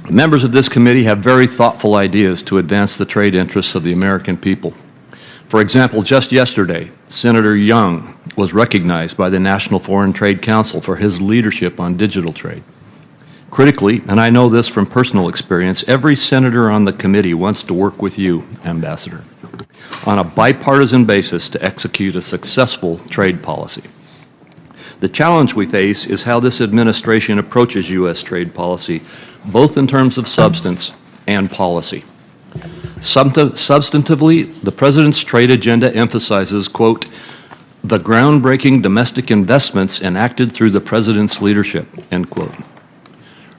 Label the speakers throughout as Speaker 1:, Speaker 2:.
Speaker 1: Members of this committee have very thoughtful ideas to advance the trade interests of the American people. For example, just yesterday, Senator Young was recognized by the National Foreign Trade Council for his leadership on digital trade. Critically, and I know this from personal experience, every senator on the committee wants to work with you, Ambassador, on a bipartisan basis to execute a successful trade policy. The challenge we face is how this administration approaches U.S. trade policy, both in terms of substance and policy. Substantively, the President's trade agenda emphasizes, quote, the groundbreaking domestic investments enacted through the President's leadership, end quote.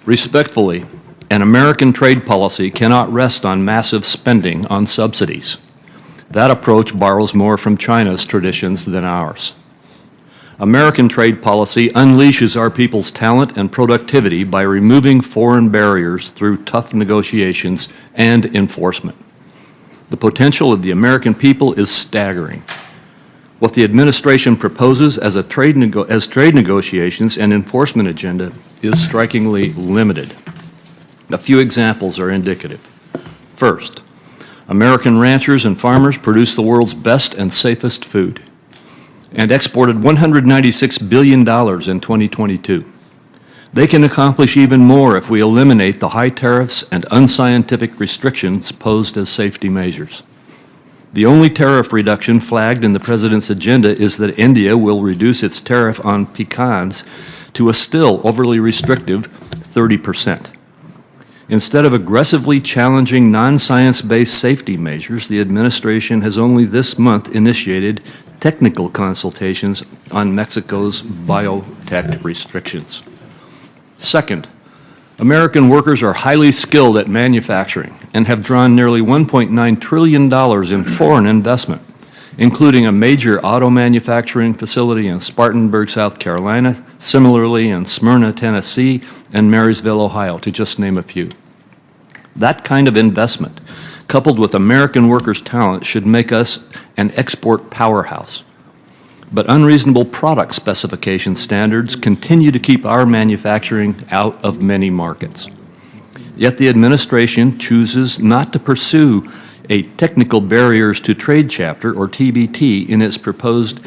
Speaker 1: Respectfully, an American trade policy cannot rest on massive spending on subsidies. That approach borrows more from China's traditions than ours. American trade policy unleashes our people's talent and productivity by removing foreign barriers through tough negotiations and enforcement. The potential of the American people is staggering. What the administration proposes as trade negotiations and enforcement agenda is strikingly limited. A few examples are indicative. First, American ranchers and farmers produce the world's best and safest food and exported $196 billion in 2022. They can accomplish even more if we eliminate the high tariffs and unscientific restrictions posed as safety measures. The only tariff reduction flagged in the President's agenda is that India will reduce its tariff on pecans to a still overly restrictive 30%. Instead of aggressively challenging non-science-based safety measures, the administration has only this month initiated technical consultations on Mexico's biotech restrictions. Second, American workers are highly skilled at manufacturing and have drawn nearly $1.9 trillion in foreign investment, including a major auto manufacturing facility in Spartanburg, South Carolina, similarly in Smyrna, Tennessee, and Marysville, Ohio, to just name a few. That kind of investment, coupled with American workers' talent, should make us an export powerhouse. But unreasonable product specification standards continue to keep our manufacturing out of many markets. Yet the administration chooses not to pursue a technical barriers to trade chapter, or TBT, in its proposed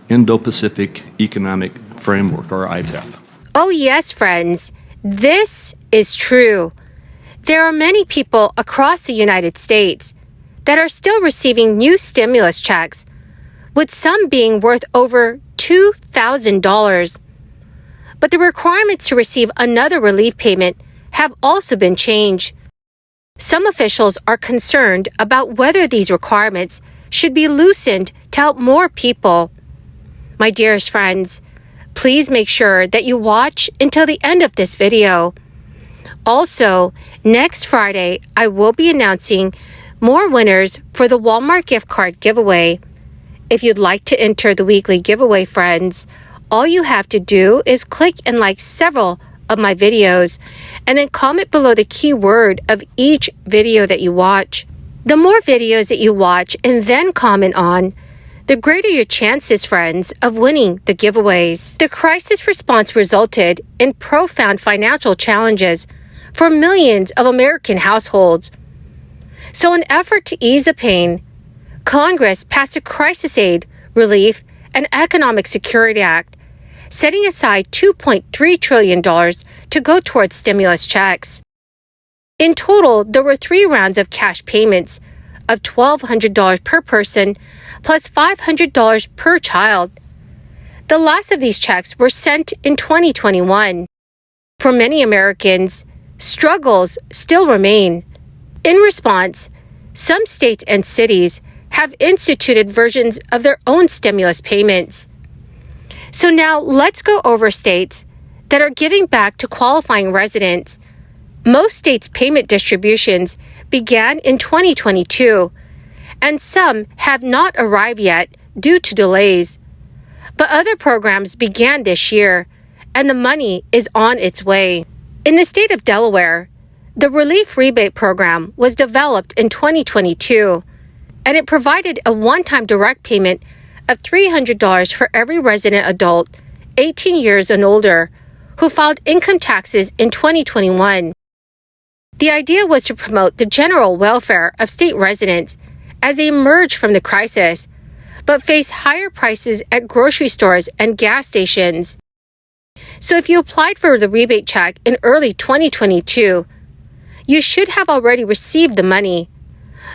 Speaker 1: Indo-Pacific Economic Framework, or IPEF.
Speaker 2: Oh yes, friends, this is true. There are many people across the United States that are still receiving new stimulus checks, with some being worth over $2,000. But the requirements to receive another relief payment have also been changed. Some officials are concerned about whether these requirements should be loosened to help more people. My dearest friends, please make sure that you watch until the end of this video. Also, next Friday, I will be announcing more winners for the Walmart gift card giveaway. If you'd like to enter the weekly giveaway, friends, all you have to do is click and like several of my videos and then comment below the keyword of each video that you watch. The more videos that you watch and then comment on, the greater your chances, friends, of winning the giveaways. The crisis response resulted in profound financial challenges for millions of American households. So in an effort to ease the pain, Congress passed a Crisis Aid, Relief, and Economic Security Act, setting aside $2.3 trillion to go towards stimulus checks. In total, there were 3 rounds of cash payments of $1,200 per person plus $500 per child. The last of these checks were sent in 2021. For many Americans, struggles still remain. In response, some states and cities have instituted versions of their own stimulus payments. So now let's go over states that are giving back to qualifying residents. Most states' payment distributions began in 2022, and some have not arrived yet due to delays. But other programs began this year, and the money is on its way. In the state of Delaware, the Relief Rebate Program was developed in 2022, and it provided a one-time direct payment of $300 for every resident adult 18 years and older who filed income taxes in 2021. The idea was to promote the general welfare of state residents as they emerge from the crisis, but face higher prices at grocery stores and gas stations. So if you applied for the rebate check in early 2022, you should have already received the money.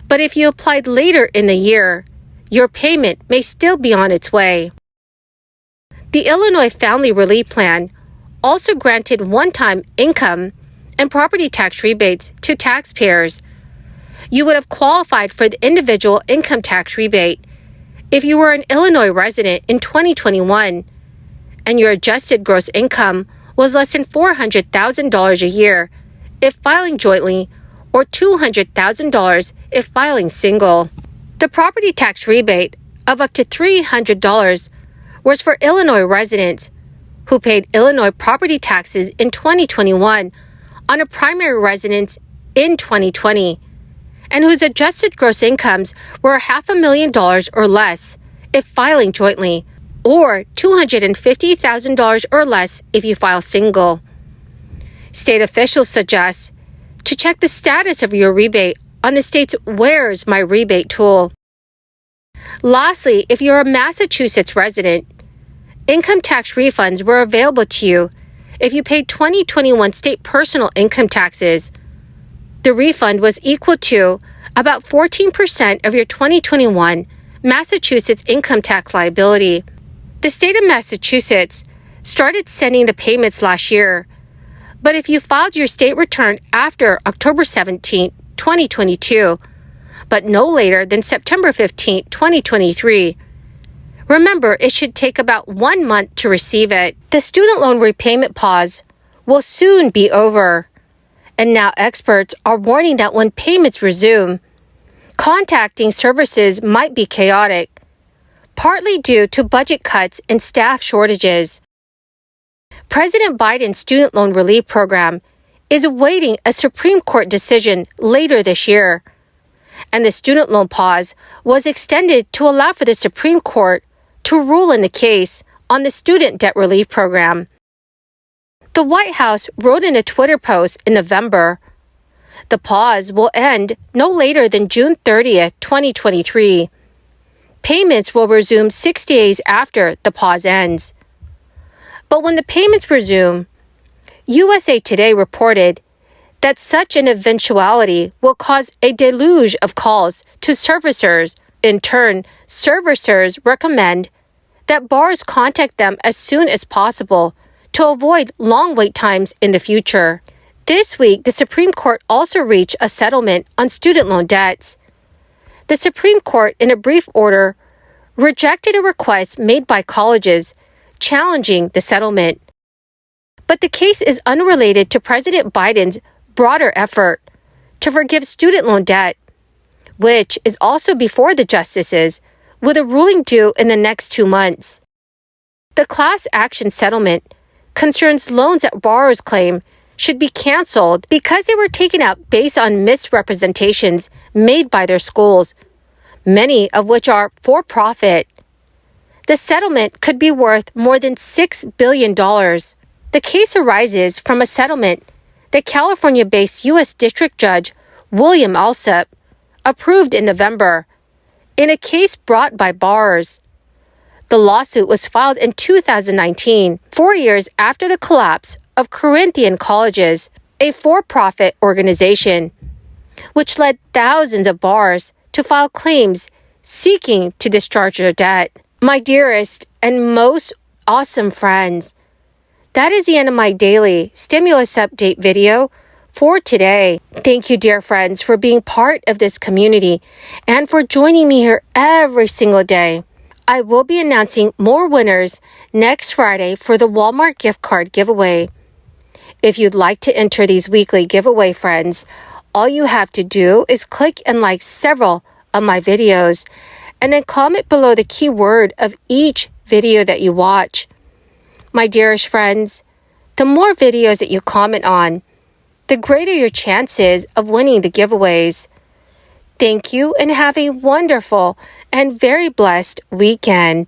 Speaker 2: But if you applied later in the year, your payment may still be on its way. The Illinois Family Relief Plan also granted one-time income and property tax rebates to taxpayers. You would have qualified for the individual income tax rebate if you were an Illinois resident in 2021 and your adjusted gross income was less than $400,000 a year if filing jointly or $200,000 if filing single. The property tax rebate of up to $300 was for Illinois residents who paid Illinois property taxes in 2021 on a primary residence in 2020 and whose adjusted gross incomes were $500,000 or less if filing jointly, or $250,000 or less if you file single. State officials suggest to check the status of your rebate on the state's Where's My Rebate tool. Lastly, if you're a Massachusetts resident, income tax refunds were available to you if you paid 2021 state personal income taxes. The refund was equal to about 14% of your 2021 Massachusetts income tax liability. The state of Massachusetts started sending the payments last year, but if you filed your state return after October 17, 2022, but no later than September 15, 2023, remember it should take about 1 month to receive it. The student loan repayment pause will soon be over, and now experts are warning that when payments resume, contacting services might be chaotic, partly due to budget cuts and staff shortages. President Biden's student loan relief program is awaiting a Supreme Court decision later this year, and the student loan pause was extended to allow for the Supreme Court to rule in the case on the student debt relief program. The White House wrote in a Twitter post in November, "The pause will end no later than June 30th, 2023. Payments will resume 60 days after the pause ends." But when the payments resume, USA Today reported that such an eventuality will cause a deluge of calls to servicers. In turn, servicers recommend that borrowers contact them as soon as possible to avoid long wait times in the future. This week, the Supreme Court also reached a settlement on student loan debts. The Supreme Court, in a brief order, rejected a request made by colleges challenging the settlement. But the case is unrelated to President Biden's broader effort to forgive student loan debt, which is also before the justices, with a ruling due in the next 2 months. The class action settlement concerns loans that borrowers claim should be canceled because they were taken out based on misrepresentations made by their schools, many of which are for-profit. The settlement could be worth more than $6 billion. The case arises from a settlement that California-based U.S. District Judge William Alsup approved in November in a case brought by borrowers. The lawsuit was filed in 2019, 4 years after the collapse of Corinthian Colleges, a for-profit organization, which led thousands of borrowers to file claims seeking to discharge their debt. My dearest and most awesome friends, that is the end of my daily stimulus update video for today. Thank you, dear friends, for being part of this community and for joining me here every single day. I will be announcing more winners next Friday for the Walmart gift card giveaway. If you'd like to enter these weekly giveaway, friends, all you have to do is click and like several of my videos and then comment below the keyword of each video that you watch. My dearest friends, the more videos that you comment on, the greater your chances of winning the giveaways. Thank you and have a wonderful and very blessed weekend.